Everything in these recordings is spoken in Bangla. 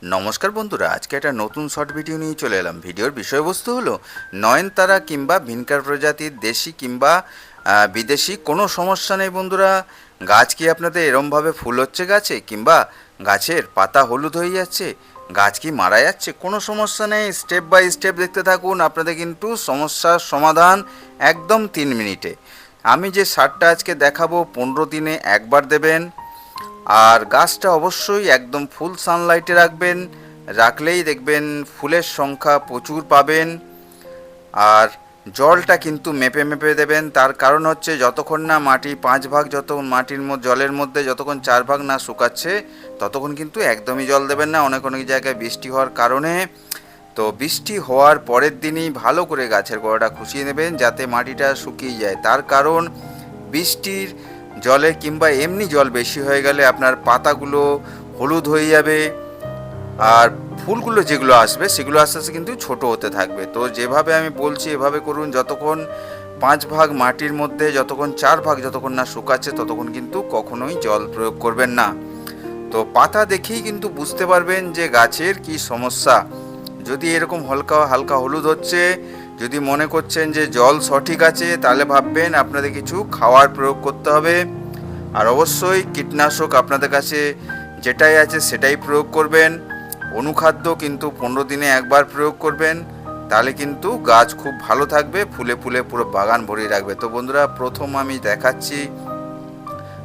নমস্কার বন্ধুরা, আজকে একটা নতুন শর্ট ভিডিও নিয়ে চলে এলাম। ভিডিওর বিষয়বস্তু হলো নয়নতারা কিংবা ভিনকার প্রজাতির দেশি কিংবা বিদেশি কোনো সমস্যা নেই বন্ধুরা। গাছ কি আপনাদের এরমভাবে ফুল হচ্ছে গাছে, কিংবা গাছের পাতা হলুদ হয়ে যাচ্ছে, গাছ কি মারা যাচ্ছে, কোনো সমস্যা নেই। স্টেপ বাই স্টেপ দেখতে থাকুন, আপনাদের কিন্তু সমস্যার সমাধান একদম 3 মিনিটে। আমি যে সারটা আজকে দেখাবো 15 দিনে একবার দেবেন। আর গাছটা অবশ্যই একদম ফুল সানলাইটে রাখবেন, রাখলেই দেখবেন ফুলের সংখ্যা প্রচুর পাবেন। আর জলটা কিন্তু মেপে মেপে দেবেন, তার কারণ হচ্ছে যতক্ষণ না মাটি 5 ভাগ, যত মাটির মধ্যে জলের মধ্যে যতক্ষণ 4 ভাগ না শুকাচ্ছে ততক্ষণ কিন্তু একদমই জল দেবেন না। অনেক অনেক জায়গায় বৃষ্টি হওয়ার কারণে, তো বৃষ্টি হওয়ার পরের দিনই ভালো করে গাছের গোড়াটা খুশিয়ে নেবেন যাতে মাটিটা শুকিয়ে যায়। তার কারণ বৃষ্টির জলে কিংবা এমনি জল বেশি হয়ে গেলে আপনার পাতাগুলো হলুদ হয়ে যাবে, আর ফুলগুলো যেগুলো আসবে সেগুলো আস্তে আস্তে কিন্তু ছোট হতে থাকবে। তো যেভাবে আমি বলছি এভাবে করুন, যতক্ষণ 5 ভাগ মাটির মধ্যে যতক্ষণ 4 ভাগ যতক্ষণ না শুকাচ্ছে ততক্ষণ কিন্তু কখনোই জল প্রয়োগ করবেন না। তো পাতা দেখেই কিন্তু বুঝতে পারবেন যে গাছের কি সমস্যা। যদি এরকম হালকা হালকা হলুদ হচ্ছে, যদি মনে করছেন যে জল সঠিক আছে, তাহলে ভাববেন আপনাদের কিছু খাওয়ার প্রয়োগ করতে হবে। আর অবশ্যই কীটনাশক আপনাদের কাছে যেটাই আছে সেটাই প্রয়োগ করবেন। অনুখাদ্য কিন্তু 15 দিনে একবার প্রয়োগ করবেন, তাহলে কিন্তু গাছ খুব ভালো থাকবে, ফুলে ফুলে পুরো বাগান ভরিয়ে রাখবে। তো বন্ধুরা, প্রথম আমি দেখাচ্ছি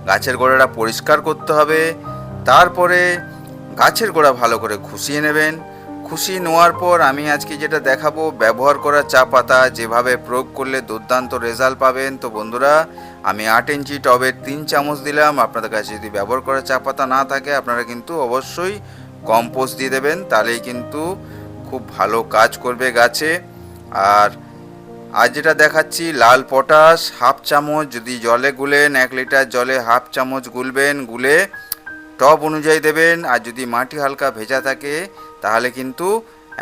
গাছের গোড়াটা পরিষ্কার করতে হবে। তারপরে গাছের গোড়া ভালো করে খুশিয়ে নেবেন। খুশিয়ে নেওয়ার পর আমি আজকে যেটা দেখাবো, ব্যবহার করা চা পাতা যেভাবে প্রয়োগ করলে দুর্দান্ত রেজাল্ট পাবেন। তো বন্ধুরা, আমি 8 ইঞ্চি টবের 3 চামচ দিলাম। আপনাদের কাছে যদি ব্যবহার করা চা পাতা না থাকে আপনারা কিন্তু অবশ্যই কম্পোস্ট দিয়ে দেবেন, তাহলেই কিন্তু খুব ভালো কাজ করবে গাছে। আর আজ যেটা দেখাচ্ছি, লাল পটাশ 1/2 চামচ, যদি জলে গুলেন 1 লিটার জলে 1/2 চামচ গুলবেন, গুলে টব অনুযায়ী দেবেন। আর যদি মাটি হালকা ভেজা থাকে তাহলে কিন্তু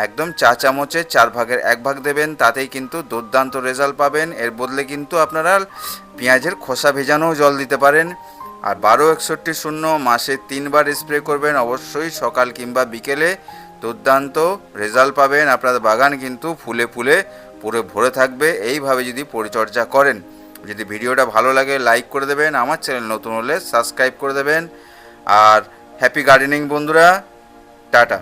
একদম চা চামচের 4 ভাগের 1 ভাগ দেবেন, তাতেই কিন্তু দুর্দান্ত রেজাল্ট পাবেন। এর বদলে কিন্তু আপনারা পেঁয়াজের খোসা ভেজানোও জল দিতে পারেন। আর 1261 মাসে 3 বার স্প্রে করবেন, অবশ্যই সকাল কিংবা বিকেলে। দুর্দান্ত রেজাল্ট পাবেন, আপনাদের বাগান কিন্তু ফুলে ফুলে পুরো ভরে থাকবে এইভাবে যদি পরিচর্যা করেন। যদি ভিডিওটা ভালো লাগে লাইক করে দেবেন, আমার চ্যানেল নতুন হলে সাবস্ক্রাইব করে দেবেন। আর হ্যাপি গার্ডেনিং বন্ধুরা, টাটা।